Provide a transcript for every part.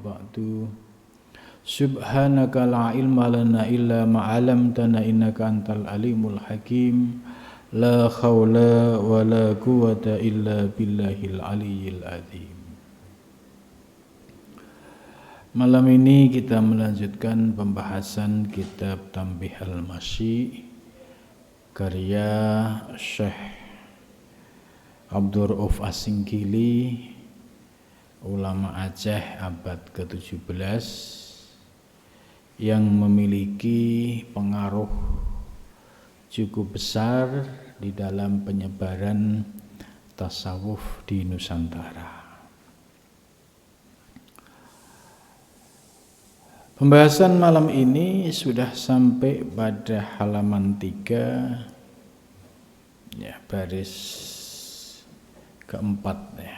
ba'du. Subhanaka la ilma lana illa ma 'allamtana innaka antal alimul hakim. La haula wa la quwwata illa billahil aliyyil azim. Malam ini kita melanjutkan pembahasan kitab Tanbih al-Masyi karya Syekh Abdur Rauf As-Singkili, ulama Aceh abad ke-17 yang memiliki pengaruh cukup besar di dalam penyebaran tasawuf di Nusantara. Pembahasan malam ini sudah sampai pada halaman 3 ya, baris keempat ya.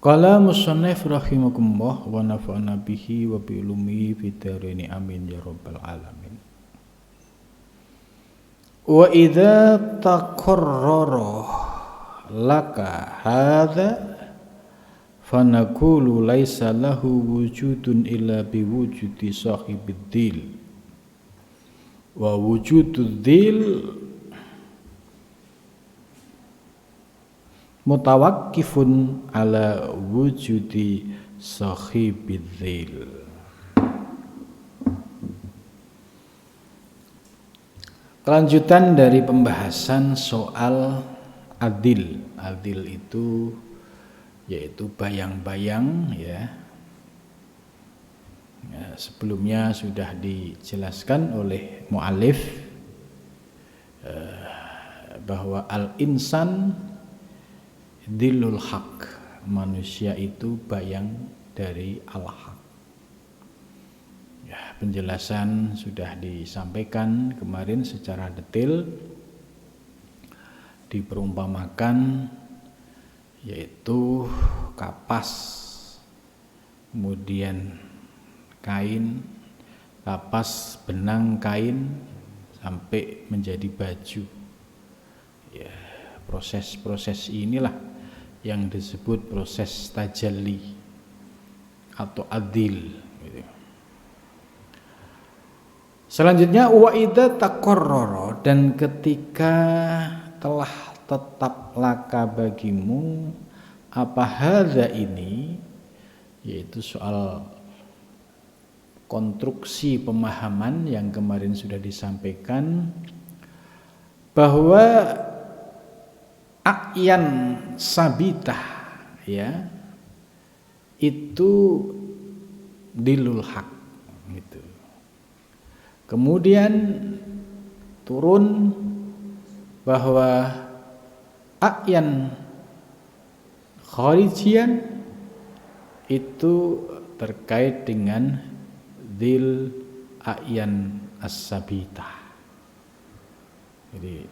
Qala musannif rahimakumullah wa nafa'ana bihi wa bi ulumihi fid dharain amin ya rabbal alamin. Wa idza taqarrara laka hadza fanaqulu laisa lahu wujudun illa biwujudi sahibid dhil wa wujudud dhil mutawakkifun ala wujudi sahibidzil. Kelanjutan dari pembahasan soal adil. Adil itu yaitu bayang-bayang ya. Sebelumnya sudah dijelaskan oleh mu'alif bahwa al-insan Dhillul haq, manusia itu bayang dari al-haq. Ya, penjelasan sudah disampaikan kemarin secara detail, diperumpamakan yaitu kapas, kemudian kain, kapas, benang, kain sampai menjadi baju. Ya, proses-proses inilah yang disebut proses tajalli atau adil gitu. Selanjutnya wa idza taqarrara, dan ketika telah tetap laka bagimu apa hadza ini, yaitu soal konstruksi pemahaman yang kemarin sudah disampaikan bahwa a'yan sabitah ya itu dhillul haq gitu. Kemudian turun bahwa a'yan kharijian itu terkait dengan dhil a'yan as-sabitah. Jadi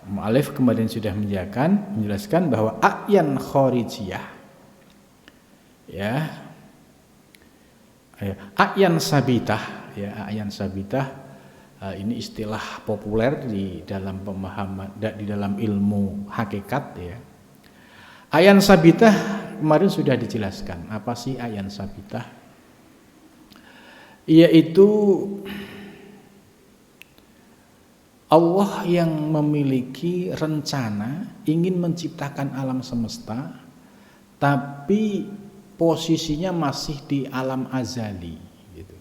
mu'alif kemarin sudah menjelaskan bahwa a'yan kharijiyah ya, a'yan sabitah ya, a'yan sabitah ini istilah populer di dalam pemahaman, di dalam ilmu hakikat ya. A'yan sabitah kemarin sudah dijelaskan. Apa sih a'yan sabitah? Yaitu Allah yang memiliki rencana ingin menciptakan alam semesta, tapi posisinya masih di alam azali gitu.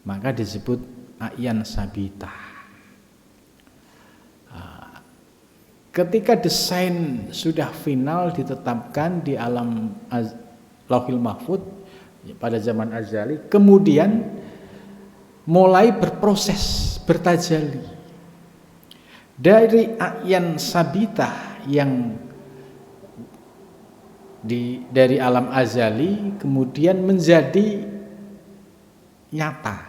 Maka disebut a'yan sabitah. Ketika desain sudah final ditetapkan di alam Lauhil Mahfuz pada zaman azali, kemudian mulai berproses, bertajalli dari a'yan sabitah yang dari alam azali kemudian menjadi nyata,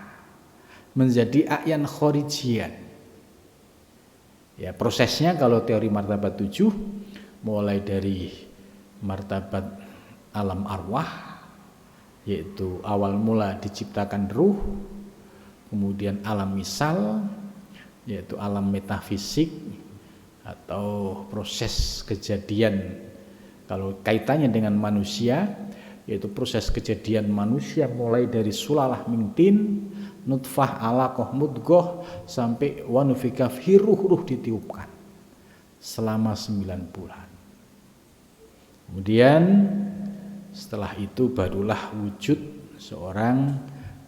menjadi a'yan kharijian. Ya, prosesnya kalau teori martabat 7 mulai dari martabat alam arwah, yaitu awal mula diciptakan ruh, kemudian alam misal, yaitu alam metafisik atau proses kejadian Kalau kaitannya dengan manusia, yaitu proses kejadian manusia mulai dari sulalah min tin, nutfah, alaqah, mudghah sampai wa nufika fihi ruh ditiupkan selama 9 bulan. Kemudian setelah itu barulah wujud seorang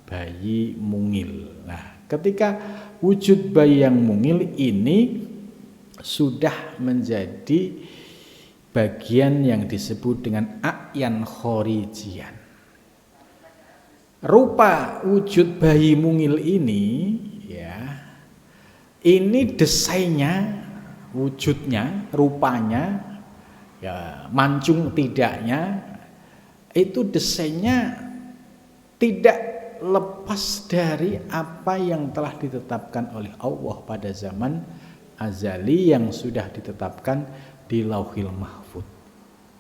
bayi mungil. Nah, ketika wujud bayi yang mungil ini sudah menjadi bagian yang disebut dengan a'yan khorijian. Rupa wujud bayi mungil ini ya, ini desainnya, wujudnya, rupanya, ya mancung tidaknya, itu desainnya tidak lepas dari apa yang telah ditetapkan oleh Allah pada zaman azali yang sudah ditetapkan di Lauhil Mahfuz.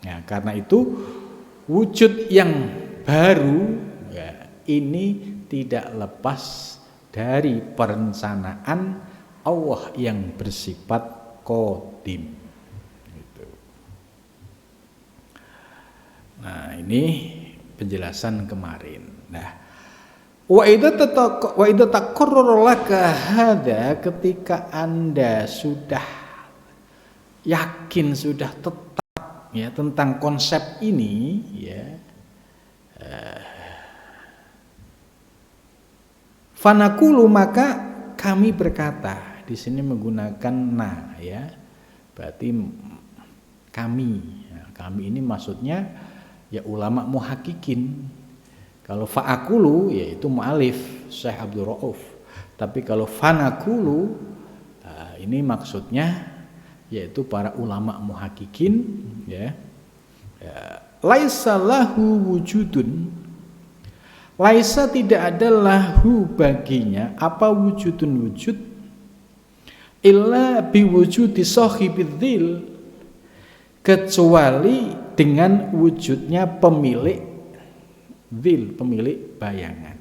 Ya, karena itu wujud yang baru ya, ini tidak lepas dari perencanaan Allah yang bersifat qadim. Gitu. Nah, ini penjelasan kemarin. Nah, wa idza taqarrara laka hadza, ketika Anda sudah yakin, sudah tetap ya tentang konsep ini ya, fanaqulu, maka kami berkata, di sini menggunakan na ya, berarti kami ya, kami ini maksudnya ya ulama muhakkikin. Kalau fa'akulu yaitu mu'alif Syekh Abdul Rauf. Tapi kalau fanaqulu ini maksudnya yaitu para ulama muhakkikin ya. Laisa lahu wujudun, laisa tidak ada lahu baginya apa wujudun wujud illa biwujudi sahibidzil, kecuali dengan wujudnya pemilik dzil, pemilik bayangan.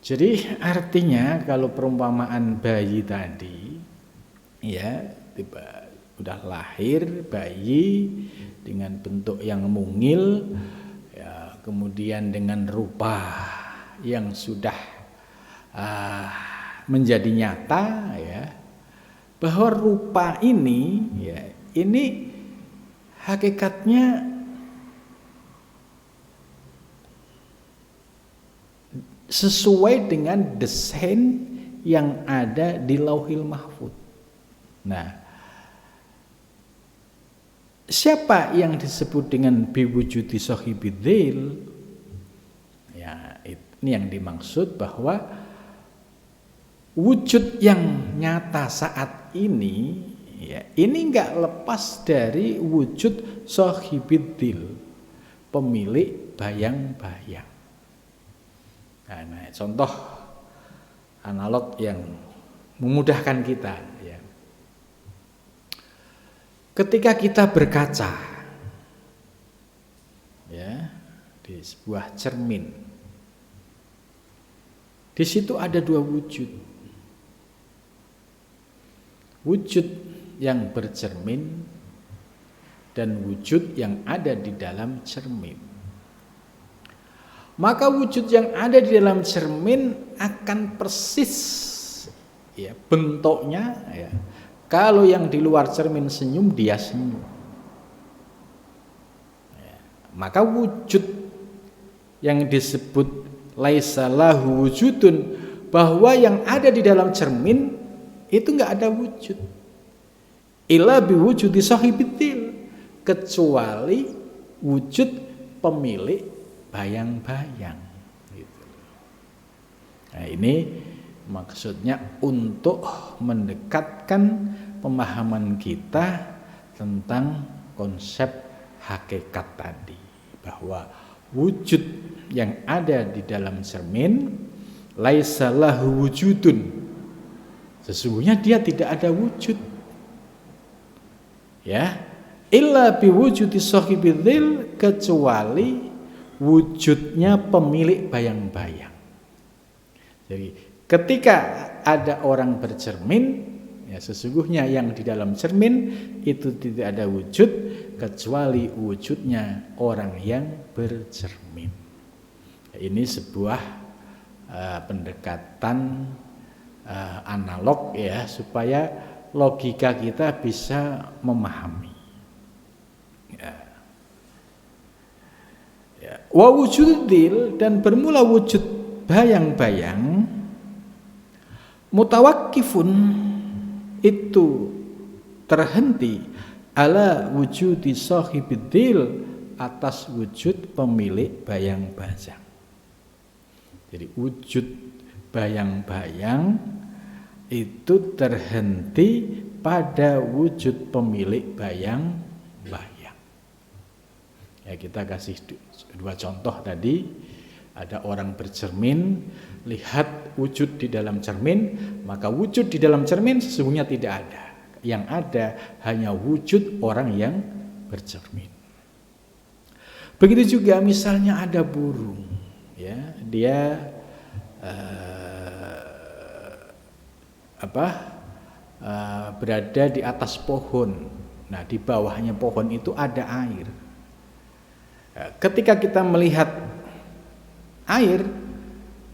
Jadi artinya kalau perumpamaan bayi tadi ya, tiba udah lahir bayi dengan bentuk yang mungil ya, kemudian dengan rupa yang sudah menjadi nyata ya, bahwa rupa ini ya, ini hakikatnya sesuai dengan desain yang ada di Lauhil Mahfuz. Nah, siapa yang disebut dengan biwujudi sahibidzil? Ya, ini yang dimaksud bahwa wujud yang nyata saat ini ya, ini enggak lepas dari wujud sahibidzil, pemilik bayang-bayang. Nah, contoh analog yang memudahkan kita ya. Ketika kita berkaca ya di sebuah cermin, di situ ada dua wujud. Wujud yang bercermin dan wujud yang ada di dalam cermin. Maka wujud yang ada di dalam cermin akan persis ya bentuknya ya. Kalau yang di luar cermin senyum, dia senyum. Ya, maka wujud yang disebut laisa lahu wujudun, bahwa yang ada di dalam cermin itu enggak ada wujud. Illa biwujudi sahibidzil, kecuali wujud pemilik bayang-bayang gitu. Nah, ini maksudnya untuk mendekatkan pemahaman kita tentang konsep hakikat tadi, bahwa wujud yang ada di dalam cermin laisa lahu wujudun, sesungguhnya dia tidak ada wujud ya, illa biwujudi sahibidzil, kecuali wujudnya pemilik bayang-bayang. Jadi ketika ada orang bercermin Ya, sesungguhnya yang di dalam cermin itu tidak ada wujud kecuali wujudnya orang yang bercermin. Ini sebuah pendekatan analog ya, supaya logika kita bisa memahami. Wa wujudil, dan bermula wujud bayang-bayang, mutawakkifun, itu terhenti, ala wujudi sahibidil, atas wujud pemilik bayang-bayang. Jadi wujud bayang-bayang itu terhenti pada wujud pemilik bayang-bayang. Ya, kita kasih dua contoh tadi. Ada orang bercermin, lihat wujud di dalam cermin, maka wujud di dalam cermin sesungguhnya tidak ada. Yang ada hanya wujud orang yang bercermin. Begitu juga misalnya ada burung, ya, dia berada di atas pohon. Nah, di bawahnya pohon itu ada air. Ketika kita melihat air,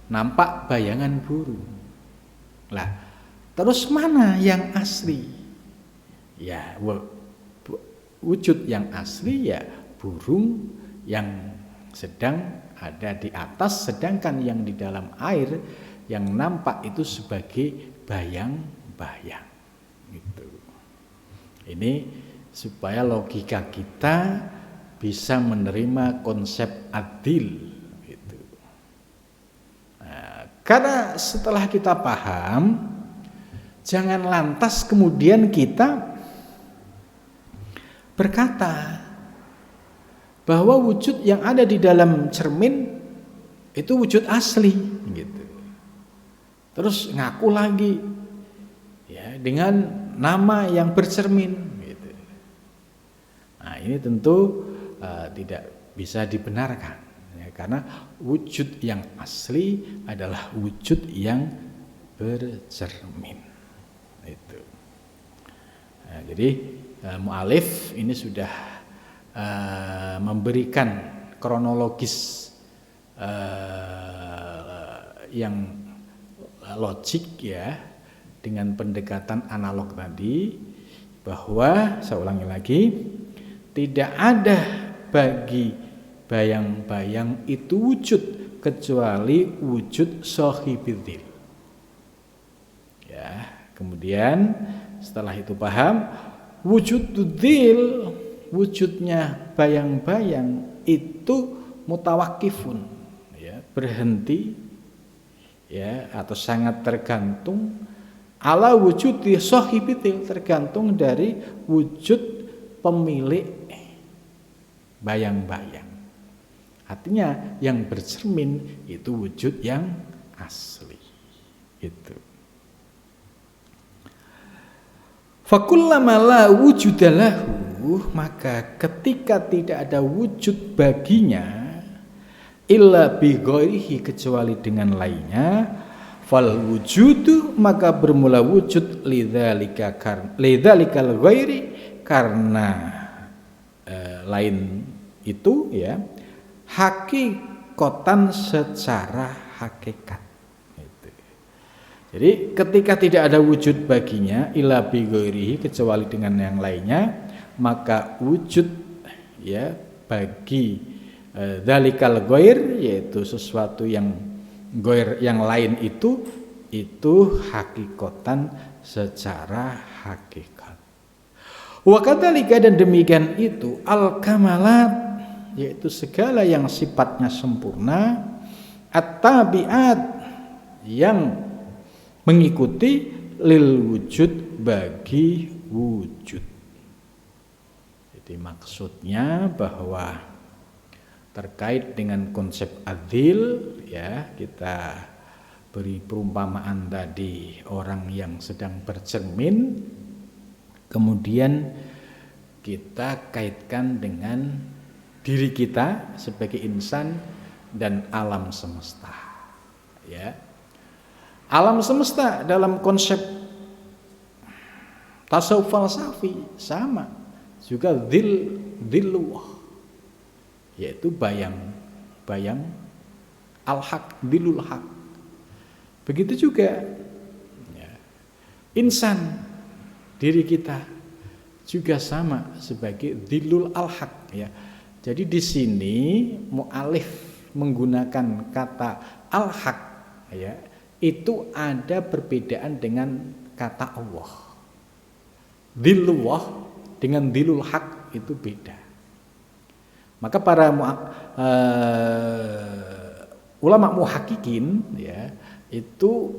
nampak bayangan burung. Lah, terus mana yang asli? Ya, wujud yang asli ya burung yang sedang ada di atas, sedangkan yang di dalam air yang nampak itu sebagai bayang-bayang. Gitu. Ini supaya logika kita bisa menerima konsep adil. Gitu. Nah, karena setelah kita paham, jangan lantas kemudian kita berkata bahwa wujud yang ada di dalam cermin itu wujud asli, gitu. Terus ngaku lagi ya dengan nama yang bercermin, gitu. Nah, ini tentu tidak bisa dibenarkan ya, karena wujud yang asli adalah wujud yang bercermin. Itu. Nah, jadi mu'alif ini sudah memberikan kronologis yang logik ya, dengan pendekatan analog tadi, bahwa saya ulangi lagi, tidak ada bagi bayang-bayang itu wujud kecuali wujud sahibidil. Ya, kemudian setelah itu paham, wujududil, wujudnya bayang-bayang itu mutawakkifun, ya, berhenti ya, atau sangat tergantung ala wujudi sahibidil, tergantung dari wujud pemilik bayang-bayang. Artinya yang bercermin itu wujud yang asli. Itu. Fakullama la wujudalahu, maka ketika tidak ada wujud baginya, illa bi ghairihi, kecuali dengan lainnya, fal wujudu, maka bermula wujud lidzalikal ghairi, karena lain itu ya, hakikatan secara hakikat. Jadi ketika tidak ada wujud baginya, illa bi ghairihi, kecuali dengan yang lainnya, maka wujud ya bagi dzalikal ghair, yaitu sesuatu yang ghair, yang lain itu hakikatan secara hakikat. Wa kadzalika, dan demikian itu al kamalat, yaitu segala yang sifatnya sempurna, at-tabi'at, yang mengikuti lil wujud, bagi wujud. Jadi maksudnya bahwa terkait dengan konsep adil ya, kita beri perumpamaan tadi orang yang sedang bercermin, kemudian kita kaitkan dengan diri kita sebagai insan dan alam semesta ya. Alam semesta dalam konsep Tasawuf falsafi sama, juga dhilluh, yaitu bayang al-haq, dhillul haq. Begitu juga ya, insan, diri kita juga sama sebagai dhillul al-haq ya. Jadi di sini mu'alif menggunakan kata al-haq ya, itu ada perbedaan dengan kata Allah. Dhillullah dengan dhillul haq itu beda. Maka para ulama muhakkikin ya, itu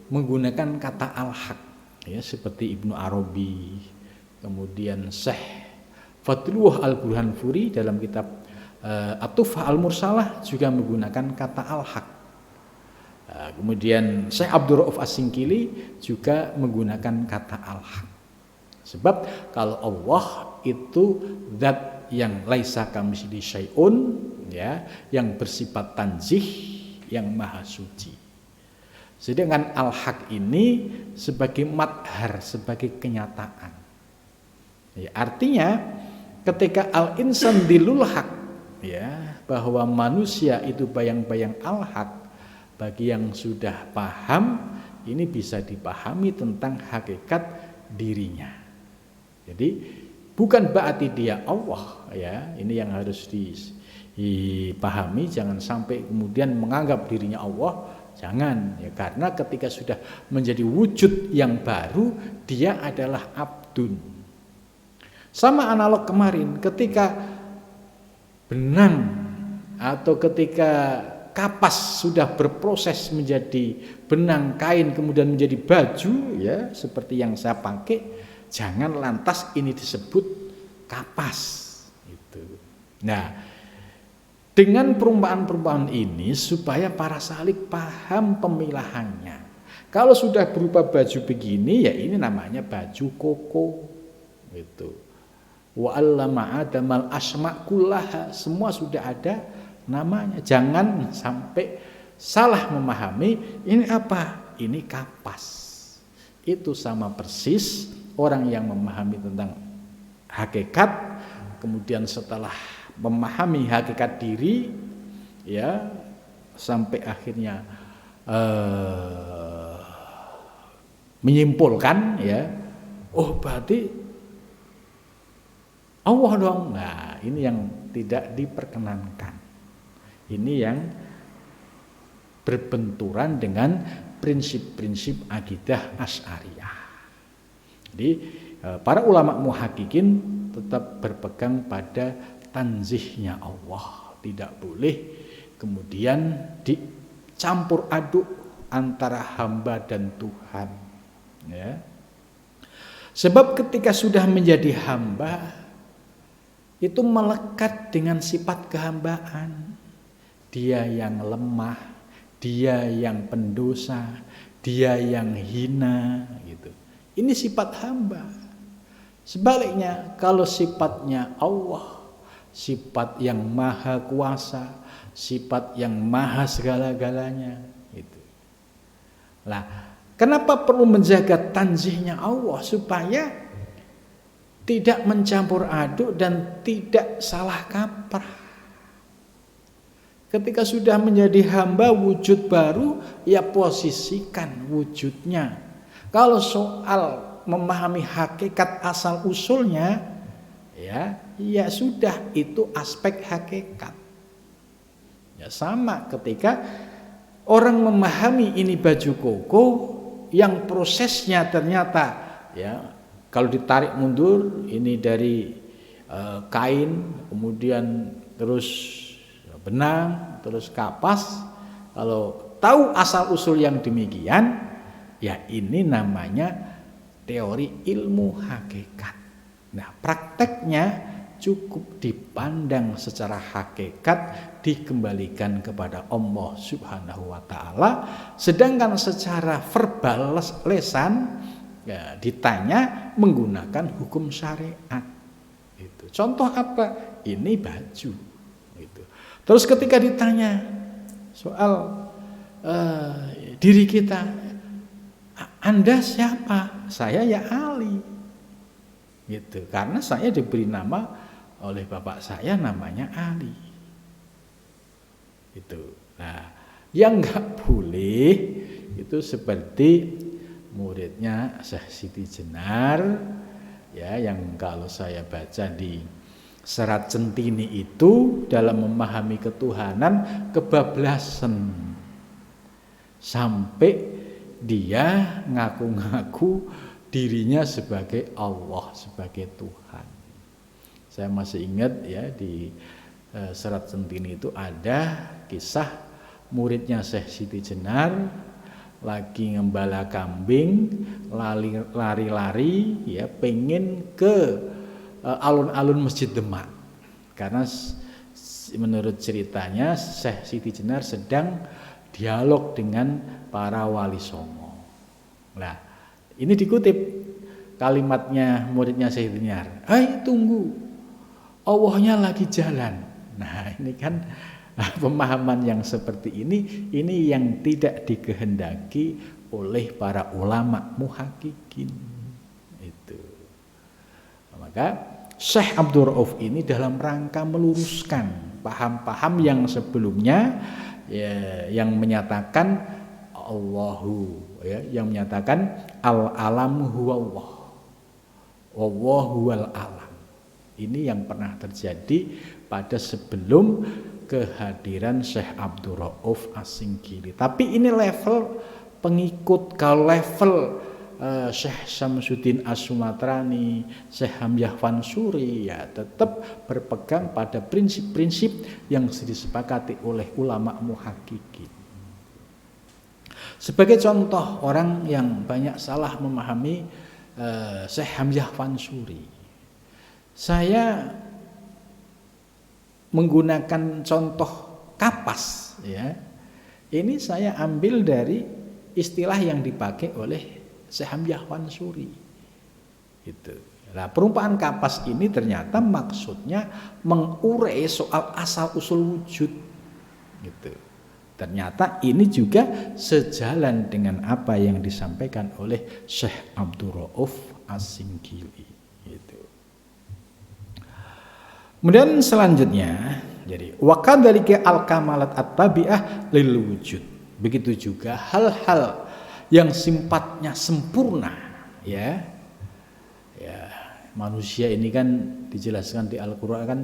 menggunakan kata al-haq ya, seperti Ibnu Arabi, kemudian Syekh Fadlullah Al-Burhanfuri dalam kitab At-Tuhfah Al-Mursalah juga menggunakan kata al-haq. Kemudian Syekh Abdul Rauf As-Singkili juga menggunakan kata al-haq. Sebab kalau Allah itu zat yang laisa kamitslihi syai'un ya, yang bersifat tanzih, yang maha suci. Sedangkan al-haq ini sebagai madhar, sebagai kenyataan. Ya, artinya ketika al-insan dhillul haq ya, bahwa manusia itu bayang-bayang al-haq, bagi yang sudah paham ini bisa dipahami tentang hakikat dirinya. Jadi bukan berarti dia Allah ya, ini yang harus dipahami, jangan sampai kemudian menganggap dirinya Allah, jangan ya, karena ketika sudah menjadi wujud yang baru, dia adalah abdun. Sama analog kemarin, ketika benang atau ketika kapas sudah berproses menjadi benang, kain, kemudian menjadi baju ya, seperti yang saya pakai, jangan lantas ini disebut kapas itu. Nah, dengan perumpamaan-perumpamaan ini supaya para salik paham pemilahannya. Kalau sudah berupa baju begini ya ini namanya baju koko gitu. Wa 'allama Adamal asma' kullaha, semua sudah ada namanya. Jangan sampai salah memahami ini apa? Ini kapas. Itu sama persis orang yang memahami tentang hakikat, kemudian setelah memahami hakikat diri ya, sampai akhirnya menyimpulkan ya, oh berarti Allah dong. Nah, ini yang tidak diperkenankan. Ini yang berbenturan dengan prinsip-prinsip akidah Asy'ariyah. Jadi para ulama muhakkikin tetap berpegang pada tanzihnya Allah. Tidak boleh kemudian dicampur aduk antara hamba dan Tuhan. Ya. Sebab ketika sudah menjadi hamba, itu melekat dengan sifat kehambaan. Dia yang lemah, dia yang pendosa, dia yang hina gitu. Ini sifat hamba. Sebaliknya kalau sifatnya Allah, sifat yang maha kuasa, sifat yang maha segala-galanya gitu. Nah, kenapa perlu menjaga tanzihnya Allah? Supaya tidak mencampur aduk dan tidak salah kaprah. Ketika sudah menjadi hamba wujud baru, ya posisikan wujudnya. Kalau soal memahami hakikat asal usulnya, ya sudah, itu aspek hakikat. Ya sama ketika orang memahami ini baju koko yang prosesnya ternyata ya, kalau ditarik mundur ini dari kain, kemudian terus benang, terus kapas. Kalau tahu asal usul yang demikian, ya ini namanya teori ilmu hakikat. Nah, prakteknya cukup dipandang secara hakikat, dikembalikan kepada Allah Subhanahu wa ta'ala. Sedangkan secara verbal lesan ya, ditanya menggunakan hukum syariat. Itu. Contoh apa? Ini baju. Itu. Terus ketika ditanya soal diri kita, Anda siapa? Saya ya Ali. gitu. Karena saya diberi nama oleh bapak saya namanya Ali. Itu. Nah, yang nggak boleh itu seperti muridnya Syekh Siti Jenar, ya, yang kalau saya baca di Serat Centini itu dalam memahami ketuhanan kebablasan sampai dia ngaku-ngaku dirinya sebagai Allah, sebagai Tuhan. Saya masih ingat ya di Serat Centini itu ada kisah muridnya Syekh Siti Jenar lagi ngembala kambing, lari-lari ya pengen ke alun-alun Masjid Demak. Karena menurut ceritanya Syekh Siti Jenar sedang dialog dengan para wali songo. Nah, ini dikutip kalimatnya muridnya Syekh Siti Jenar. Tunggu, Allahnya lagi jalan. Nah, ini kan pemahaman yang seperti ini yang tidak dikehendaki oleh para ulama muhaqqiqin. Itu. Maka Syekh Abdul Rauf ini dalam rangka meluruskan paham-paham yang sebelumnya ya, yang menyatakan Allahu ya, yang menyatakan al-alam huwallah. Wallahu wal alam. Ini yang pernah terjadi pada sebelum kehadiran Syekh Abdul Rauf As-Singkili. Tapi ini level pengikut. Kalau level Syekh Syamsuddin As-Sumatrani, Syekh Hamzah Fansuri ya tetap berpegang pada prinsip-prinsip yang disepakati oleh ulama muhaqqiqin. Sebagai contoh orang yang banyak salah memahami Syekh Hamzah Fansuri, saya menggunakan contoh kapas ya. Ini saya ambil dari istilah yang dipakai oleh Syekh Hamzah Fansuri. Gitu. Nah, perumpamaan kapas ini ternyata maksudnya mengurai soal asal usul wujud. Gitu. Ternyata ini juga sejalan dengan apa yang disampaikan oleh Syekh Abdul Rauf As-Singkili. Gitu. Kemudian selanjutnya, jadi wakadzalika al-kamalat at-tabi'ah lil wujud. Begitu juga hal-hal yang sifatnya sempurna, ya. Ya, manusia ini kan dijelaskan di Al-Qur'an kan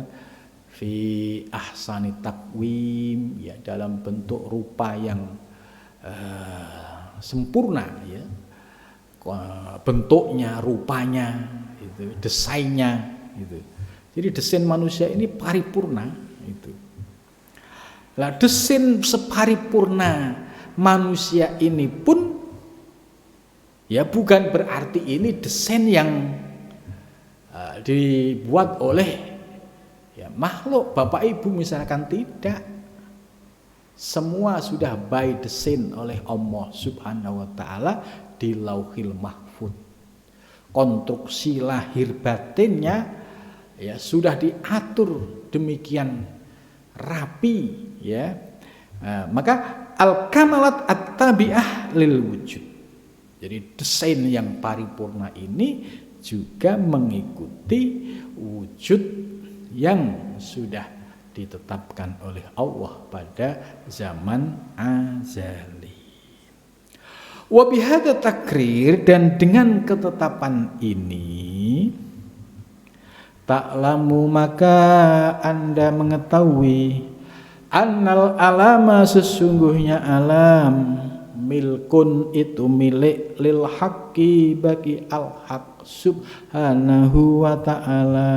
fi ahsani takwim, ya, dalam bentuk rupa yang sempurna, ya. Bentuknya, rupanya, itu, desainnya, itu. Jadi desain manusia ini paripurna itu. Lah desain separipurna manusia ini pun ya bukan berarti ini desain yang dibuat oleh ya makhluk Bapak Ibu misalkan, tidak. Semua sudah by desain oleh Allah Subhanahu wa taala di Lauhil Mahfuz. Konstruksi lahir batinnya ya sudah diatur demikian rapi, ya. Maka al-kamalat at-tabi'ah lil wujud. Jadi desain yang paripurna ini juga mengikuti wujud yang sudah ditetapkan oleh Allah pada zaman azali. Wa bihadza takrir, dan dengan ketetapan ini ta'lamu, maka Anda mengetahui, annal alama, sesungguhnya alam, milkun itu milik, lil haqqi, bagi al-haq subhanahu wa ta'ala.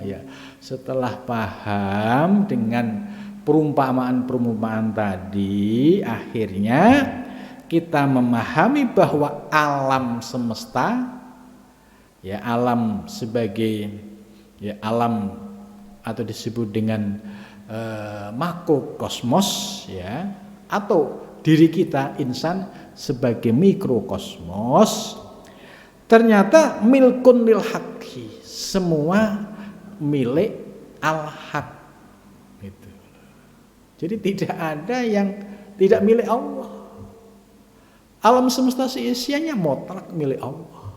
Ya, setelah paham dengan perumpamaan-perumpamaan tadi, akhirnya kita memahami bahwa alam semesta, ya, alam sebagai ya alam atau disebut dengan makrokosmos, ya, atau diri kita insan sebagai mikrokosmos, ternyata milkun lil haqqi, semua milik al-haq gitu. Jadi tidak ada yang tidak milik Allah. Alam semesta seisianya mutlak milik Allah.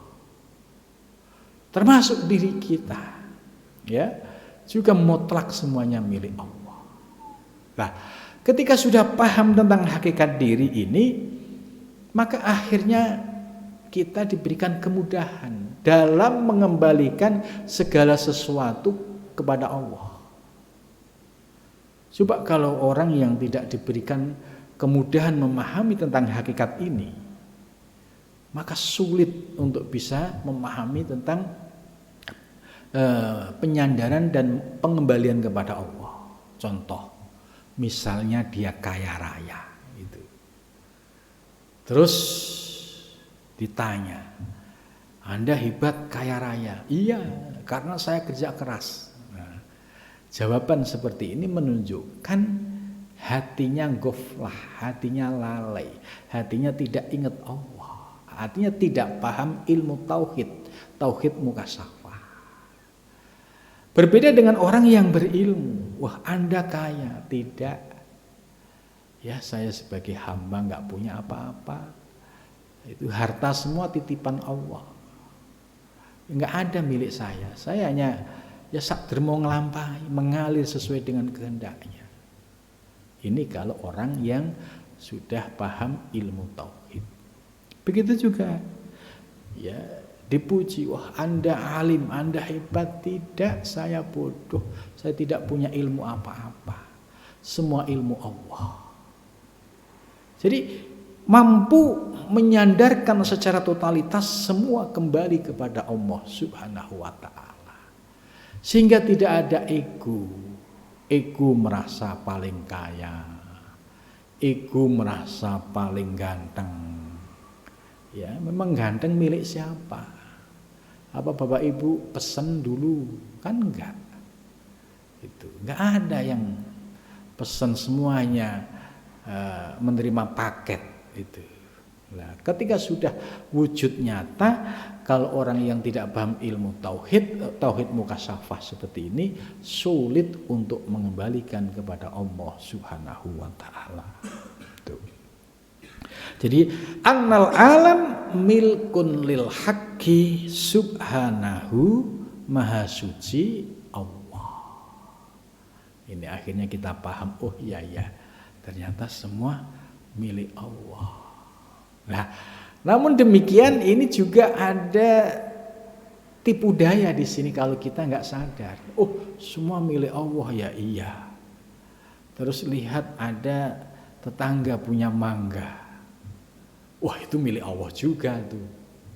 termasuk diri kita, ya, juga mutlak semuanya milik Allah. Nah, ketika sudah paham tentang hakikat diri ini, maka akhirnya kita diberikan kemudahan dalam mengembalikan segala sesuatu kepada Allah. Coba kalau orang yang tidak diberikan kemudahan memahami tentang hakikat ini, maka sulit untuk bisa memahami tentang penyandaran dan pengembalian kepada Allah. Contoh, misalnya dia kaya raya, gitu. Terus ditanya, Anda hebat kaya raya? Iya, karena saya kerja keras. Nah, jawaban seperti ini menunjukkan hatinya ghaflah, hatinya lalai, hatinya tidak ingat Allah, hatinya tidak paham ilmu tauhid mukasyafah. Berbeda dengan orang yang berilmu. Wah, Anda kaya. Tidak. Ya, saya sebagai hamba nggak punya apa-apa. Itu harta semua titipan Allah. Nggak ada milik saya. Saya hanya ya sakdermo nglampahi, mengalir sesuai dengan kehendaknya. Ini kalau orang yang sudah paham ilmu tauhid. Begitu juga, ya, dipuji, wah Anda alim, Anda hebat. Tidak, saya bodoh, saya tidak punya ilmu apa-apa. Semua ilmu Allah. Jadi mampu menyandarkan secara totalitas semua kembali kepada Allah Subhanahu wa ta'ala. Sehingga tidak ada ego merasa paling kaya, ego merasa paling ganteng. Ya, memang ganteng milik siapa? Apa Bapak Ibu pesen dulu? Kan enggak. Itu enggak ada yang pesen semuanya menerima paket itu. Nah, ketika sudah wujud nyata, kalau orang yang tidak paham ilmu tauhid mukasyafah seperti ini, sulit untuk mengembalikan kepada Allah Subhanahu wa ta'ala. Jadi annal alam milkun lil haqqi subhanahu, maha suci Allah. Ini akhirnya kita paham, oh iya ya, ternyata semua milik Allah. Nah, namun demikian ini juga ada tipu daya di sini kalau kita nggak sadar. Oh, semua milik Allah, ya iya. Terus lihat ada tetangga punya mangga. Wah, itu milik Allah juga tuh.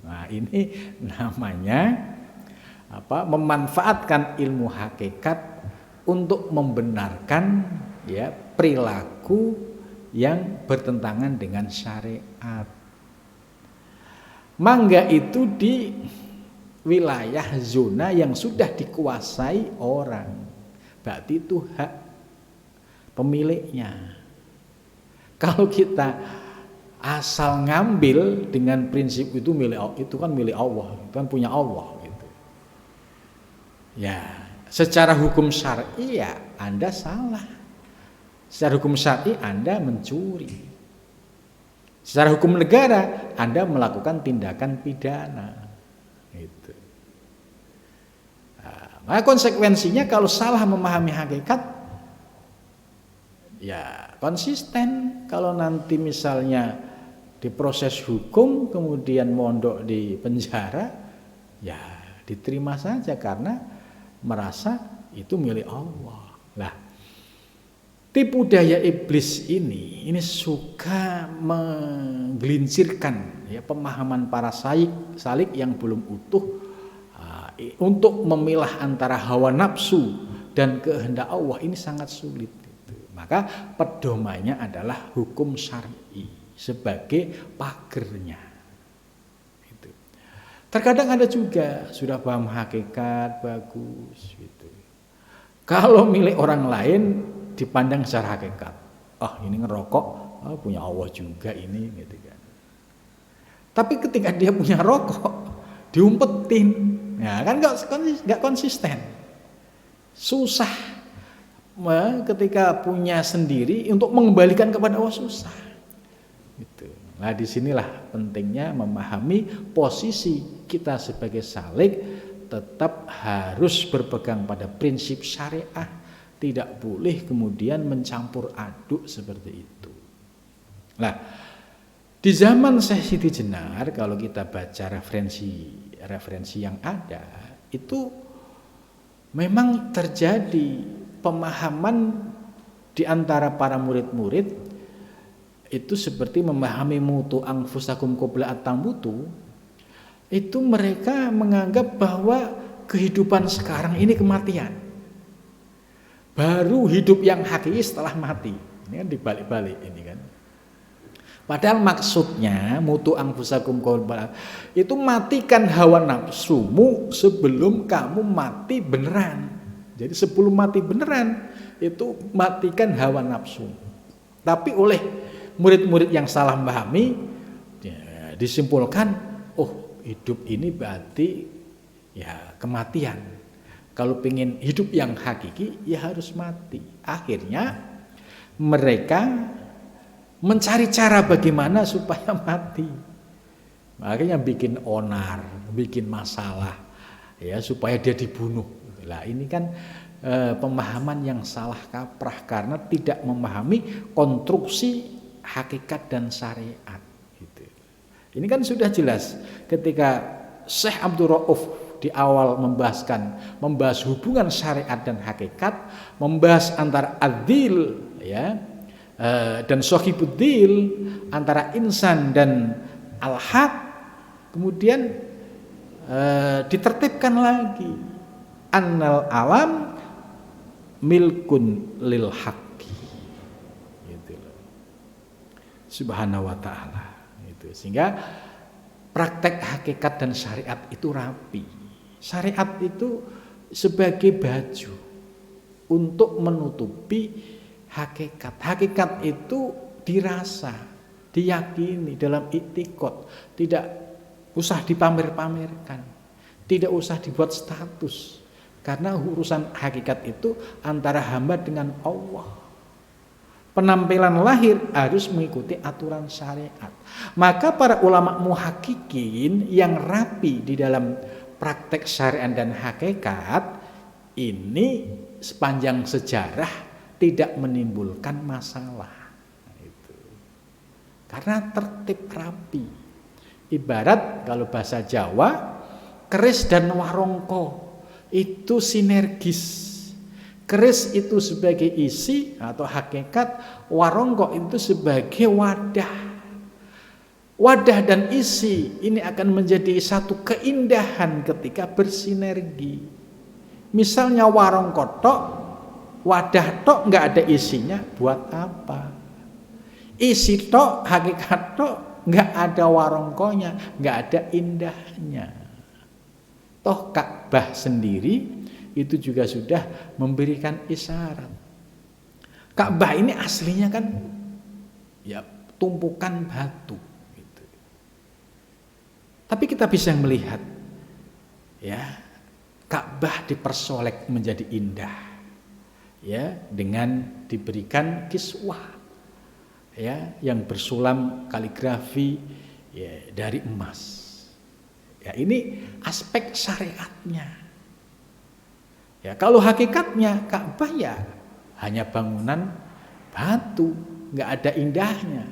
Nah, ini namanya apa? Memanfaatkan ilmu hakikat untuk membenarkan ya perilaku yang bertentangan dengan syariat. Mangga itu di wilayah zona yang sudah dikuasai orang. Berarti itu hak pemiliknya. Kalau kita asal ngambil dengan prinsip itu milik Allah, itu kan milik Allah, itu kan punya Allah gitu. Ya, secara hukum syar'i ya Anda salah. Secara hukum syar'i Anda mencuri. Secara hukum negara Anda melakukan tindakan pidana. Gitu. Nah, maka konsekuensinya kalau salah memahami hakikat, ya konsisten. Kalau nanti misalnya diproses hukum kemudian mondok di penjara, ya diterima saja karena merasa itu milik Allah. Lah, tipu daya iblis ini suka menggelincirkan ya pemahaman para salik yang belum utuh untuk memilah antara hawa nafsu dan kehendak Allah. Ini sangat sulit. Maka pedomannya adalah hukum syar'i sebagai pagernya. Gitu. Terkadang ada juga sudah paham hakikat bagus gitu. Kalau milik orang lain dipandang secara hakikat. Ah, ini ngerokok, punya Allah juga ini gitu kan. Tapi ketika dia punya rokok, diumpetin. Ya, kan enggak konsisten. Susah ketika punya sendiri untuk mengembalikan kepada Allah, susah. Gitu. Nah, disinilah pentingnya memahami posisi kita sebagai salik tetap harus berpegang pada prinsip syariah, tidak boleh kemudian mencampur aduk seperti itu. Nah, di zaman Syekh Siti Jenar, kalau kita baca referensi yang ada, itu memang terjadi pemahaman di antara para murid-murid itu seperti memahami mutu anfusakum qabla at-tamutu. Itu mereka menganggap bahwa kehidupan sekarang ini kematian. Baru hidup yang hakiki setelah mati. Ini kan dibalik-balik ini kan. Padahal maksudnya mutu anfusakum qabla itu matikan hawa nafsumu sebelum kamu mati beneran. Jadi sebelum mati beneran itu matikan hawa nafsu. Tapi oleh murid-murid yang salah memahami ya, disimpulkan, oh hidup ini berarti ya kematian. Kalau pengen hidup yang hakiki ya harus mati. Akhirnya mereka mencari cara bagaimana supaya mati. Makanya bikin onar, bikin masalah ya supaya dia dibunuh. Lah ini kan pemahaman yang salah kaprah karena tidak memahami konstruksi hakikat dan syariat gitu. Ini kan sudah jelas ketika Syekh Abdul Rauf di awal membahas hubungan syariat dan hakikat, membahas antara adil ya dan sohibuddil, antara insan dan al-haq, kemudian ditertibkan lagi annal alam milkun lil haqqi gitu loh. Subhanahu wa ta'ala gitu. Sehingga praktek hakikat dan syariat itu rapi. Syariat itu sebagai baju untuk menutupi hakikat. Hakikat itu dirasa, diyakini dalam i'tiqad, tidak usah dipamer-pamerkan, tidak usah dibuat status. Karena urusan hakikat itu antara hamba dengan Allah. Penampilan lahir harus mengikuti aturan syariat. Maka para ulama muhakkikin yang rapi di dalam praktek syariat dan hakikat ini sepanjang sejarah tidak menimbulkan masalah. Karena tertib rapi. Ibarat kalau bahasa Jawa, keris dan warongko itu sinergis. Keris itu sebagai isi atau hakikat, warongko itu sebagai wadah. Wadah dan isi ini akan menjadi satu keindahan ketika bersinergi. Misalnya warongko tok, wadah tok nggak ada isinya, buat apa? Isi tok, hakikat tok, nggak ada warongkonya, nggak ada indahnya. Toh Ka'bah sendiri itu juga sudah memberikan isyarat. Ka'bah ini aslinya kan ya tumpukan batu. Gitu. Tapi kita bisa melihat ya Ka'bah dipersolek menjadi indah ya dengan diberikan kiswah ya yang bersulam kaligrafi ya dari emas. Ya ini aspek syariatnya. Ya kalau hakikatnya Ka'bah ya hanya bangunan batu, nggak ada indahnya.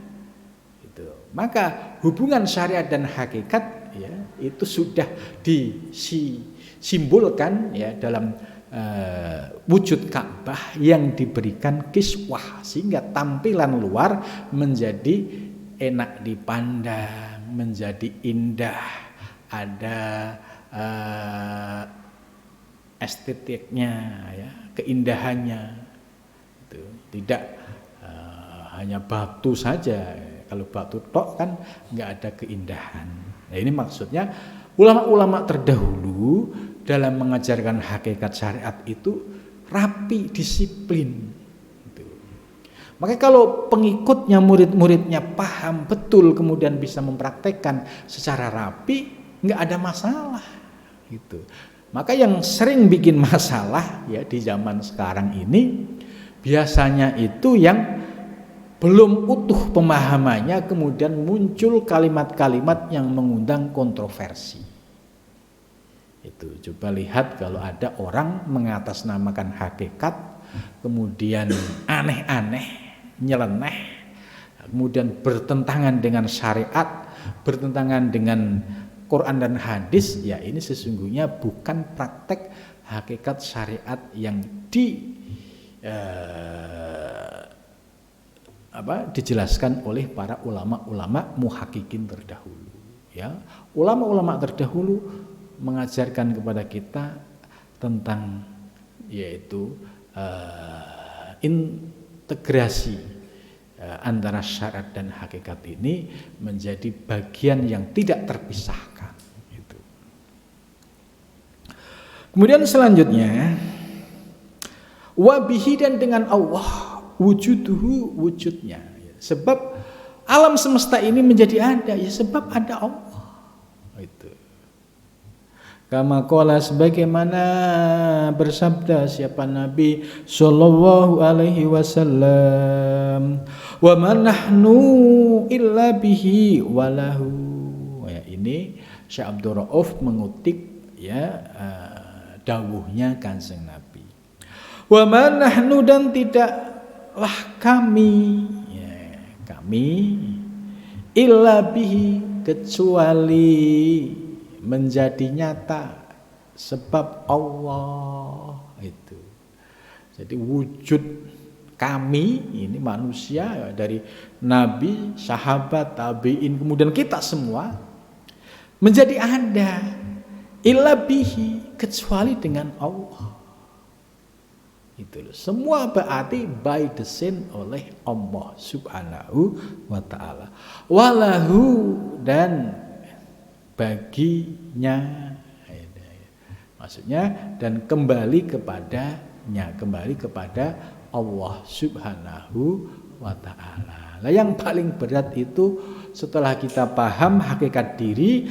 Gitu. Maka hubungan syariat dan hakikat ya itu sudah disimbolkan ya dalam wujud Ka'bah yang diberikan kiswah sehingga tampilan luar menjadi enak dipandang, menjadi indah. Ada estetiknya, ya, keindahannya, itu tidak hanya batu saja. Kalau batu tok kan nggak ada keindahan. Nah ini maksudnya ulama-ulama terdahulu dalam mengajarkan hakikat syariat itu rapi, disiplin. Makanya kalau pengikutnya, murid-muridnya paham betul kemudian bisa mempraktekkan secara rapi, nggak ada masalah gitu. Maka yang sering bikin masalah ya di zaman sekarang ini biasanya itu yang belum utuh pemahamannya kemudian muncul kalimat-kalimat yang mengundang kontroversi. Itu coba lihat kalau ada orang mengatasnamakan hakikat, kemudian aneh-aneh, nyeleneh, kemudian bertentangan dengan syariat, bertentangan dengan Quran dan hadis, ya ini sesungguhnya bukan praktek hakikat syariat yang dijelaskan oleh para ulama-ulama muhakkikin terdahulu. Ya, ulama-ulama terdahulu mengajarkan kepada kita tentang yaitu integrasi antara syariat dan hakikat ini menjadi bagian yang tidak terpisahkan. Gitu. Kemudian selanjutnya, wabihi dan dengan Allah, wujuduhu wujudnya. Sebab alam semesta ini menjadi ada ya sebab ada Allah. Itu. Kama qala sebagaimana bersabda siapa Nabi sallallahu alaihi wasallam, wa man nahnu illa bihi walahu. Ya, ini Syekh Abdul Rauf mengutip ya dawuhnya Kanjeng Nabi. Wa man nahnu dan tidaklah kami ya, kami illa bihi kecuali menjadi nyata sebab Allah itu. Jadi wujud kami ini manusia ya, dari nabi, sahabat, tabi'in, kemudian kita semua menjadi ada illa bihi kecuali dengan Allah. Itu semua berarti by design oleh Allah Subhanahu wa taala. Walahu dan baginya, maksudnya dan kembali kepadanya, kembali kepada Allah Subhanahu wa ta'ala. Nah, yang paling berat itu setelah kita paham hakikat diri,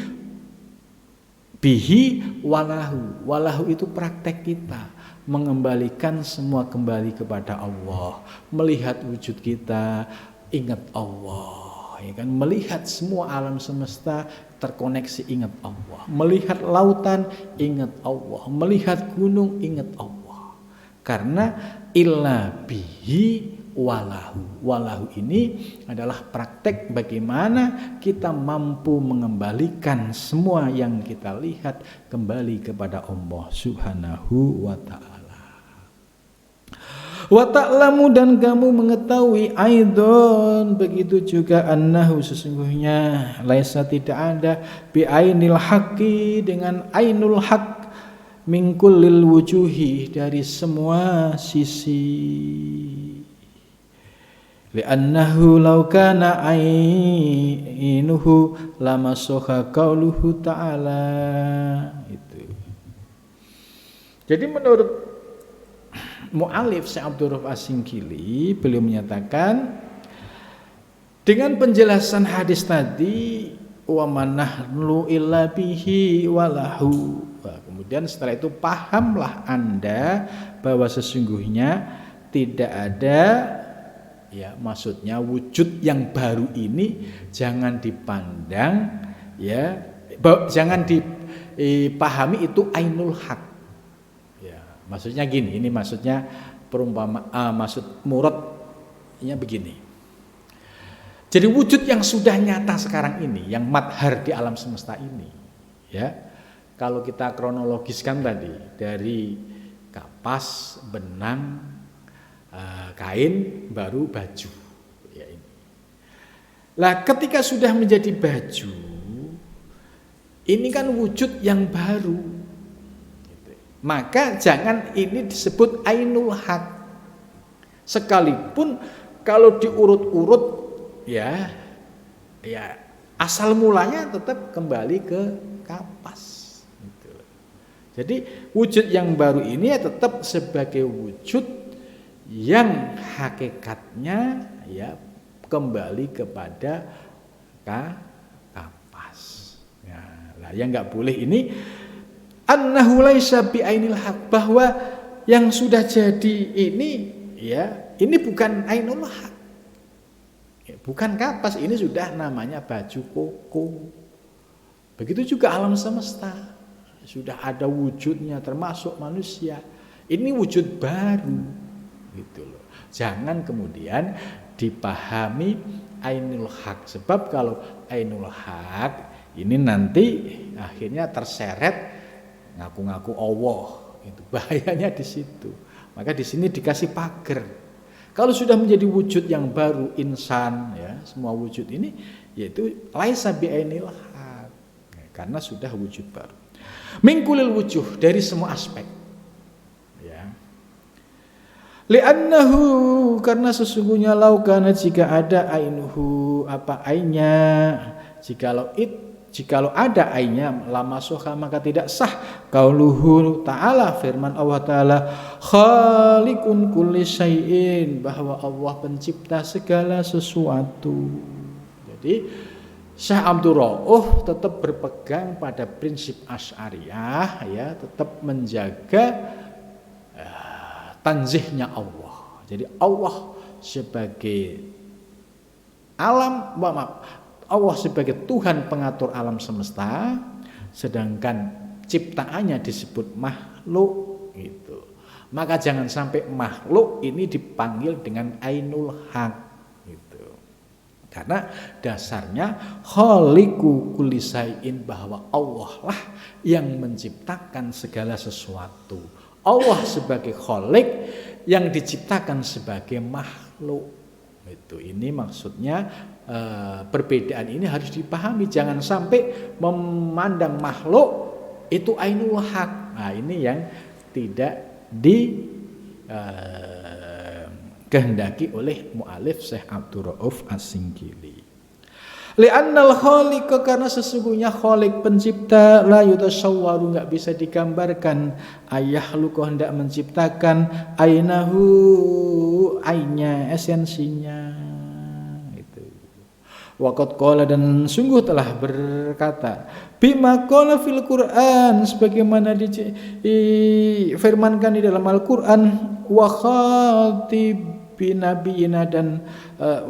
bihi walahu. Walahu itu praktek kita mengembalikan semua kembali kepada Allah, melihat wujud kita, ingat Allah, ya kan? Melihat semua alam semesta terkoneksi, ingat Allah. Melihat lautan, ingat Allah. Melihat gunung, ingat Allah. Karena illa bihi walahu. Walahu ini adalah praktek bagaimana kita mampu mengembalikan semua yang kita lihat kembali kepada Allah Subhanahu wa ta'ala. Wa ta'lamu dan kamu mengetahui aidon begitu juga annahu sesungguhnya laisa tidak ada bi ainil haqqi dengan ainul haq min kullil wujuhi dari semua sisi. Li'annahu law kana ainuhu lama soha qauluhu ta'ala. Itu. Jadi menurut Mu'alif Syekh Abdul Rauf As-Singkili, beliau menyatakan dengan penjelasan hadis tadi wa manahlu illa bihi walahu. Kemudian setelah itu pahamlah Anda bahwa sesungguhnya tidak ada ya, maksudnya wujud yang baru ini jangan dipandang ya, jangan dipahami itu ainul haq. Maksudnya gini, ini maksudnya maksud muradnya begini. Jadi wujud yang sudah nyata sekarang ini, yang madhar di alam semesta ini, ya. Kalau kita kronologiskan tadi dari kapas, benang, kain, baru baju. Ya ini. Lah ketika sudah menjadi baju, ini kan wujud yang baru. Maka jangan ini disebut ainul haq. Sekalipun kalau diurut-urut ya asal mulanya tetap kembali ke kapas. Gitu. Jadi wujud yang baru ini ya tetap sebagai wujud yang hakikatnya ya kembali kepada kapas. Ya, lah yang nggak boleh ini annahu laisa bi ainil haq, bahwa yang sudah jadi ini ya ini bukan ainul haq. Ya, bukan kapas, ini sudah namanya baju koko. Begitu juga alam semesta. sudah ada wujudnya termasuk manusia. Ini wujud baru gitu loh. Jangan kemudian dipahami ainul haq, sebab kalau ainul haq ini nanti akhirnya terseret ngaku-ngaku Allah, itu bahayanya di situ. Maka di sini dikasih pagar. Kalau sudah menjadi wujud yang baru, insan ya, semua wujud ini yaitu laisa bi ainil haq, karena sudah wujud baru. Min kulil wujuh, dari semua aspek. Ya. Li'annahu, karena sesungguhnya laukana, jika ada ainuhu, apa ainnya, jikalau ada ainnya, lama soha, maka tidak sah qauluhu ta'ala, firman Allah ta'ala, khaliqun kulli syai'in, bahwa Allah pencipta segala sesuatu. Jadi Syekh Abdul Rauf tetap berpegang pada prinsip Asy'ariyah, ya, tetap menjaga tanzihnya Allah. Jadi Allah sebagai Allah sebagai Tuhan pengatur alam semesta, sedangkan ciptaannya disebut makhluk gitu. Maka jangan sampai makhluk ini dipanggil dengan ainul haq gitu. Karena dasarnya khaliqu kulli syai'in, bahwa Allah lah yang menciptakan segala sesuatu. Allah sebagai khaliq yang diciptakan sebagai makhluk. Itu ini maksudnya perbedaan ini harus dipahami. Jangan sampai memandang makhluk itu ainul haq. Nah, ini yang tidak kehendaki oleh mu'alif Syekh Abdul Rauf As-Singkili. Li'annal khaliq, karena sesungguhnya khaliq pencipta, la yutasawwaru, enggak bisa digambarkan, ayahluku, hendak menciptakan, ainahu, ainnya, esensinya itu. Waqad qala, dan sungguh telah berkata, bima qala fil Qur'an, sebagaimana difirmankan di dalam Al-Qur'an, wa khatib nabiina, dan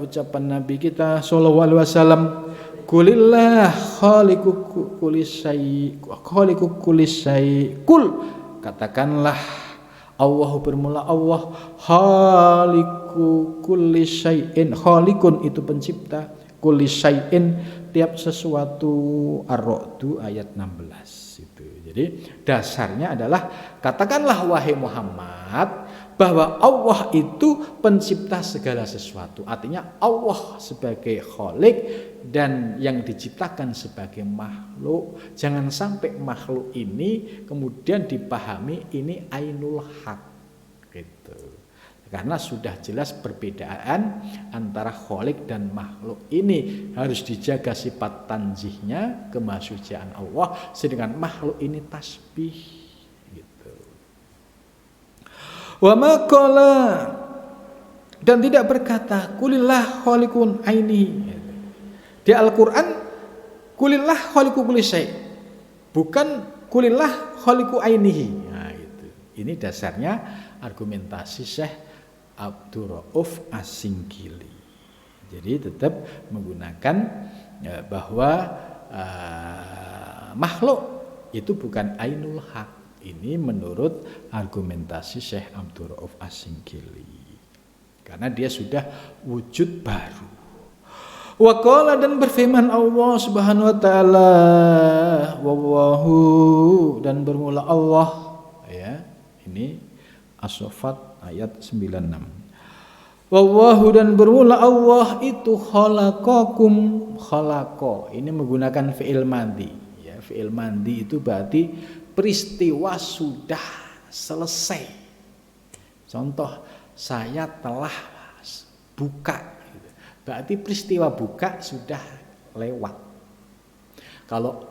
ucapan Nabi kita sallallahu alaihi wasallam, kulillah khaliqu kulli syai, kul, katakanlah, Allah bermula Allah, khaliqu kulli syai'in, khaliqun itu pencipta, kulli syai'in tiap sesuatu, Ar-Ra'd ayat 16 itu. Jadi dasarnya adalah katakanlah wahai Muhammad bahwa Allah itu pencipta segala sesuatu. Artinya Allah sebagai khaliq dan yang diciptakan sebagai makhluk. Jangan sampai makhluk ini kemudian dipahami ini ainul haq gitu. Karena sudah jelas perbedaan antara khaliq dan makhluk. Ini harus dijaga sifat tanzihnya, kemahsuciaan Allah, sedangkan makhluk ini tasbih gitu. Wa ma qala, dan tidak berkata kulillah khaliqun aini. Di Al-Qur'an kulillah khaliqu kulli syai', bukan kulillah khaliqu ainihi. Nah, itu. Ini dasarnya argumentasi Syekh Abdul Rauf As-Singkili. Jadi tetap menggunakan bahwa makhluk itu bukan ainul haq. Ini menurut argumentasi Syekh Abdul Rauf As-Singkili. Karena dia sudah wujud baru. Wa qala, dan berfirman Allah Subhanahu wa taala, wallahu, dan bermula Allah, ya. Ini As-Saffat ayat 96. Wallahu, dan bermula Allah itu khalaqakum, khalaqa. Ini menggunakan fi'il mandi. Ya, fi'il mandi itu berarti peristiwa sudah selesai. Contoh, saya telah buka. Berarti peristiwa buka sudah lewat. Kalau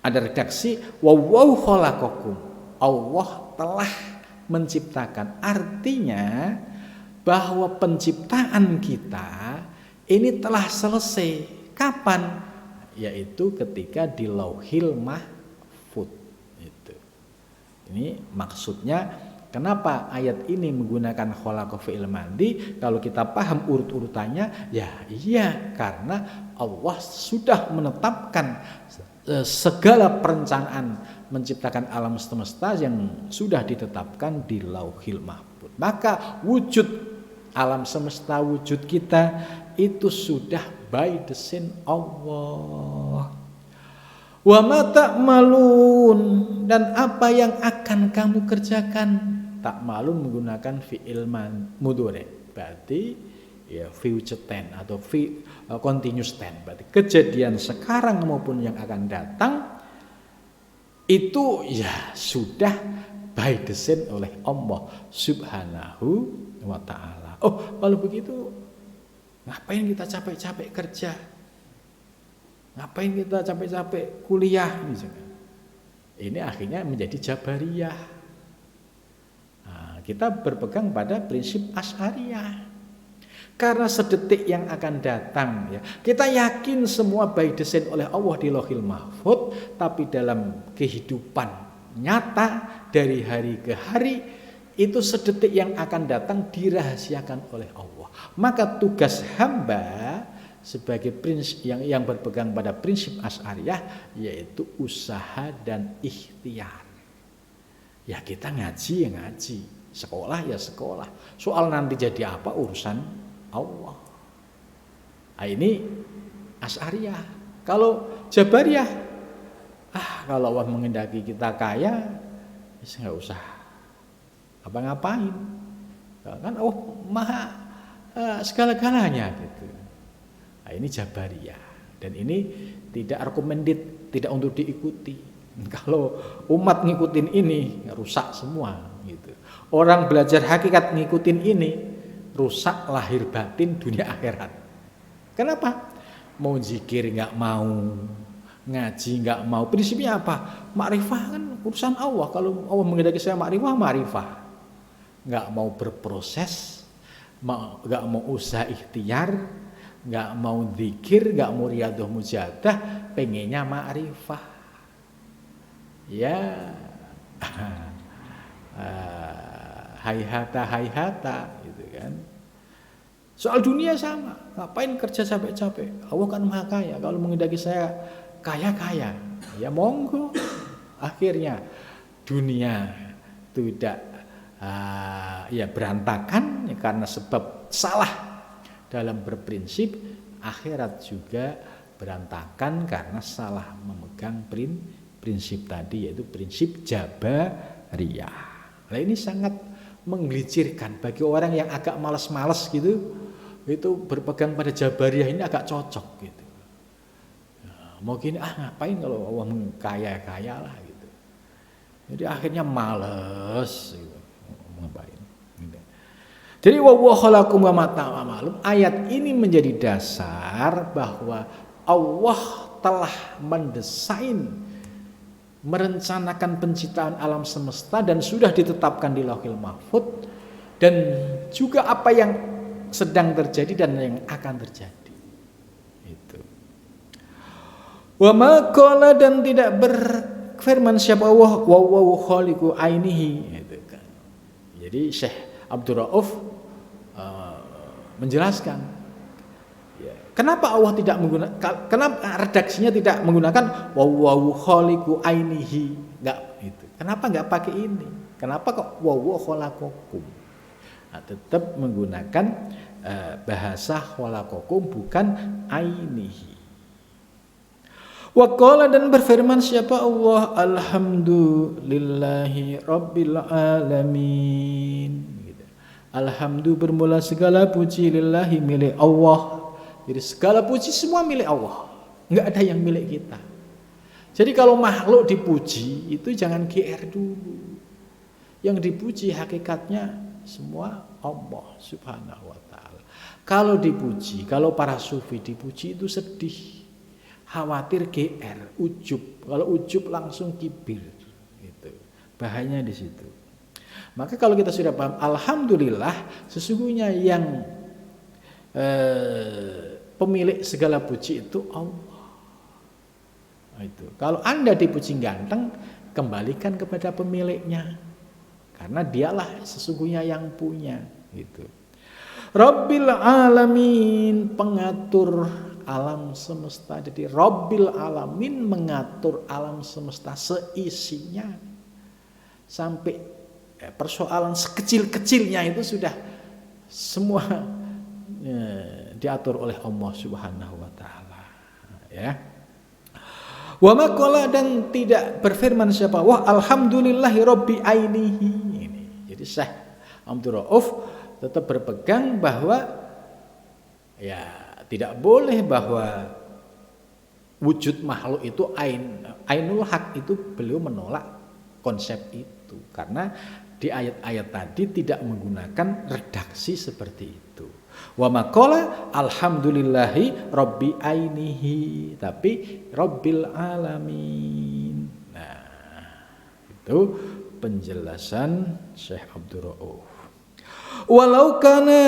ada redaksi wallahu khalaqakum, Allah telah menciptakan, artinya bahwa penciptaan kita ini telah selesai. Kapan? Yaitu ketika di Lauhil Mahfuz itu. Ini maksudnya kenapa ayat ini menggunakan khalaqa fi'il madi? Kalau kita paham urut-urutannya, ya iya, karena Allah sudah menetapkan segala perencanaan menciptakan alam semesta yang sudah ditetapkan di Lauhil Mahfuz. Maka wujud alam semesta, wujud kita itu sudah by design Allah. Wa ma ta'malun, dan apa yang akan kamu kerjakan. Ta'malun menggunakan fi'il mudhari, berarti ya future tense atau continuous tense, berarti kejadian sekarang maupun yang akan datang itu ya sudah by design oleh Allah Subhanahu wa ta'ala. Oh, kalau begitu ngapain kita capek-capek kerja? Ngapain kita capek-capek kuliah? Ini akhirnya menjadi Jabariyah. Nah, kita berpegang pada prinsip Asy'ariyah. Karena sedetik yang akan datang, ya, kita yakin semua by design oleh Allah di Lauhil Mahfuz, tapi dalam kehidupan nyata dari hari ke hari itu sedetik yang akan datang dirahasiakan oleh Allah. Maka tugas hamba sebagai prinsip yang berpegang pada prinsip Asy'ariyah yaitu usaha dan ikhtiar. Ya kita ngaji ya ngaji, sekolah ya sekolah. Soal nanti jadi apa urusan Allah. Nah, ini Asy'ariyah. Kalau Jabariyah, kalau Allah menghendaki kita kaya, nggak usah apa-ngapain. Kan maha segala-galanya gitu. Nah, ini Jabariyah, dan ini tidak recommended, tidak untuk diikuti. Kalau umat ngikutin ini rusak semua gitu. Orang belajar hakikat ngikutin ini rusak lahir batin dunia akhirat. Kenapa? Mau zikir nggak mau, ngaji nggak mau. Prinsipnya apa? Makrifah kan urusan Allah. Kalau Allah menghendaki saya makrifah. Nggak mau berproses, nggak mau usaha ikhtiar, nggak mau zikir, nggak mau riyadhah mujahadah, pengennya makrifah. Ya, hayhata gitu kan. Soal dunia sama, ngapain kerja capek-capek? Allah kan maha kaya. Kalau menghendaki saya kaya-kaya, ya monggo. Akhirnya dunia tidak ya berantakan ya, karena sebab salah dalam berprinsip. Akhirat juga berantakan karena salah memegang prinsip tadi, yaitu prinsip Jabariyah. Nah ini sangat menggelicirkan bagi orang yang agak malas-malas gitu, itu berpegang pada Jabariyah ini agak cocok gitu. Nah, mau gini ngapain kalau Allah kaya-kaya lah gitu. Jadi akhirnya males gitu. Ngapain gitu. Jadi wa khalaqakum wa ma ta'malun, ayat ini menjadi dasar bahwa Allah telah mendesain, merencanakan penciptaan alam semesta dan sudah ditetapkan di Lauhil Mahfuz, dan juga apa yang sedang terjadi dan yang akan terjadi. Itu. Wa ma qala, dan tidak berfirman siapa Allah wa huwa khaliqu ainihi. Itu kan. Jadi Syekh Abdul Rauf menjelaskan kenapa Allah tidak menggunakan, kenapa redaksinya tidak menggunakan wawu khaliqu ainihi, enggak itu. Kenapa enggak pakai ini? Kenapa kok wawu khalaqakum? Nah, tetap menggunakan bahasa khalaqakum bukan ainihi. Wa qala, dan berfirman siapa Allah, alhamdulillahi rabbil alamin. Gitu. Alhamdulillah, bermula segala puji, lillahi, milik Allah. Jadi segala puji semua milik Allah, nggak ada yang milik kita. Jadi kalau makhluk dipuji itu jangan GR dulu. Yang dipuji hakikatnya semua Allah Subhanahu wa ta'ala. Kalau dipuji, kalau para sufi dipuji itu sedih, khawatir GR, ujub. Kalau ujub langsung kibir, gitu. Bahayanya di situ. Maka kalau kita sudah paham, alhamdulillah sesungguhnya yang pemilik segala puji itu Allah. Itu. Kalau Anda dipuji ganteng, kembalikan kepada pemiliknya, karena dialah sesungguhnya yang punya. Gitu. Rabbil alamin, pengatur alam semesta. Jadi Rabbil Alamin mengatur alam semesta seisinya. Sampai persoalan sekecil-kecilnya itu sudah semua diatur oleh Allah Subhanahu wa taala. Ya. Wa maqala dan tidak berfirman siapa? Wah alhamdulillahi rabbi ainihi. Ini. Jadi Syekh Abdul Rauf tetap berpegang bahwa ya tidak boleh bahwa wujud makhluk itu ainul haq, itu beliau menolak konsep itu karena di ayat-ayat tadi tidak menggunakan redaksi seperti itu. Wa maqala alhamdulillahi rabbi ainihi, tapi rabbil alamin. Nah, itu penjelasan Syekh Abdul Rauf. Walau kana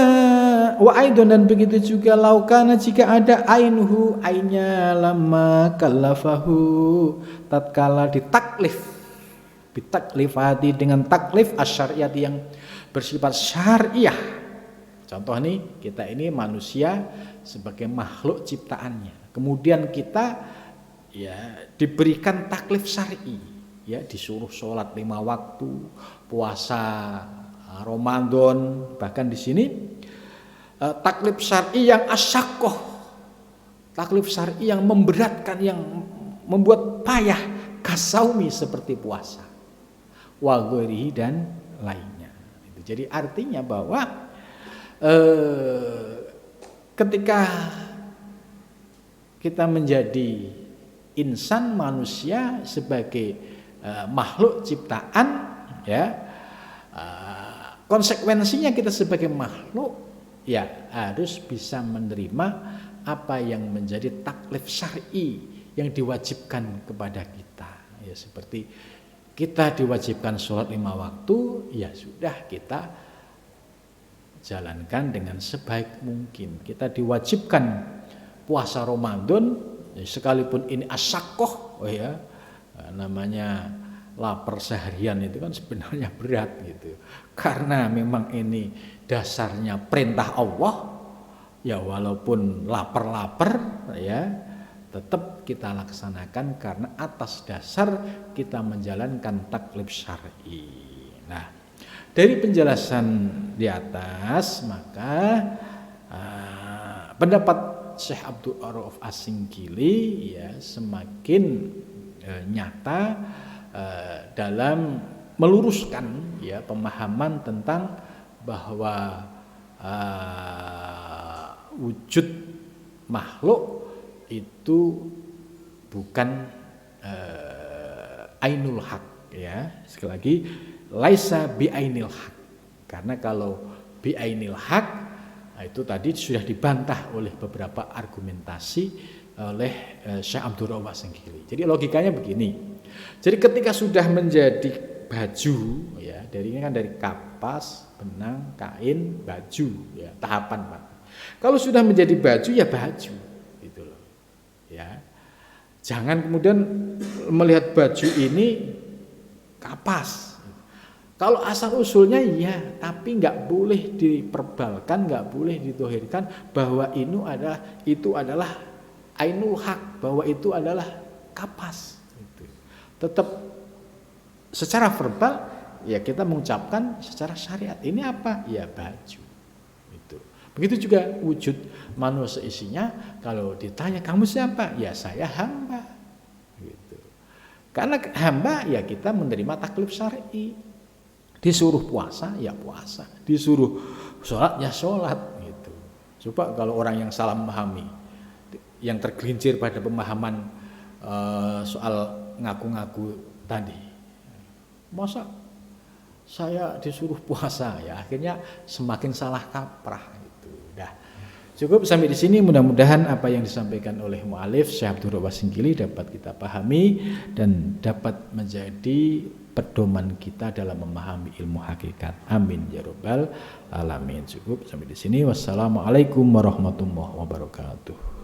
wa aidon, dan begitu juga laukana jika ada ainuhu, ainnya lama kallafahu, tatkala ditaklif bitaklifati dengan taklif asyariyati yang bersifat syariah. Contoh nih, kita ini manusia sebagai makhluk ciptaannya. Kemudian kita ya diberikan taklif syar'i, ya disuruh sholat 5 waktu, puasa Ramadan, bahkan di sini taklif syar'i yang asyaqqah, taklif syar'i yang memberatkan, yang membuat payah, kasaumi seperti puasa, wa ghairihi dan lainnya. Jadi artinya bahwa ketika kita menjadi insan, manusia sebagai makhluk ciptaan, ya konsekuensinya kita sebagai makhluk ya harus bisa menerima apa yang menjadi taklif syar'i yang diwajibkan kepada kita. Ya seperti kita diwajibkan sholat 5 waktu, ya sudah kita jalankan dengan sebaik mungkin. Kita diwajibkan puasa Ramadan, ya sekalipun ini asyaqqah, namanya lapar seharian itu kan sebenarnya berat gitu. Karena memang ini dasarnya perintah Allah, ya walaupun lapar-lapar ya tetap kita laksanakan karena atas dasar kita menjalankan taklif syar'i. Nah, dari penjelasan di atas maka pendapat Syekh Abdul Rauf As-Singkili ya semakin nyata dalam meluruskan ya pemahaman tentang bahwa wujud makhluk itu bukan ainul haq, ya sekali lagi laisa bi ainil haq, karena kalau bi ainil haq itu tadi sudah dibantah oleh beberapa argumentasi oleh Syekh Abdul Rauf As-Singkili. Jadi logikanya begini. Jadi ketika sudah menjadi baju ya, dari ini kan dari kapas, benang, kain, baju ya, tahapan Pak. Kalau sudah menjadi baju ya baju gitu loh. Ya. Jangan kemudian melihat baju ini kapas. Kalau asal usulnya ya, tapi nggak boleh diperbalkan, nggak boleh ditohirkan bahwa itu adalah ainul haq, bahwa itu adalah kapas. Gitu. Tetap secara verbal ya kita mengucapkan secara syariat ini apa? Ya baju. Gitu. Begitu juga wujud manusia isinya. Kalau ditanya kamu siapa? Ya saya hamba. Gitu. Karena hamba ya kita menerima taklif syar'i. Disuruh puasa ya puasa, disuruh sholat ya sholat gitu. Coba kalau orang yang salah memahami, yang tergelincir pada pemahaman soal ngaku-ngaku tadi, masa saya disuruh puasa ya akhirnya semakin salah kaprah gitu. Dah cukup sampai di sini, mudah-mudahan apa yang disampaikan oleh mu'alif Syekh Abdul Rauf As-Singkili dapat kita pahami dan dapat menjadi pedoman kita dalam memahami ilmu hakikat. Amin ya rabbal alamin. Cukup sampai di sini. Wassalamualaikum warahmatullahi wabarakatuh.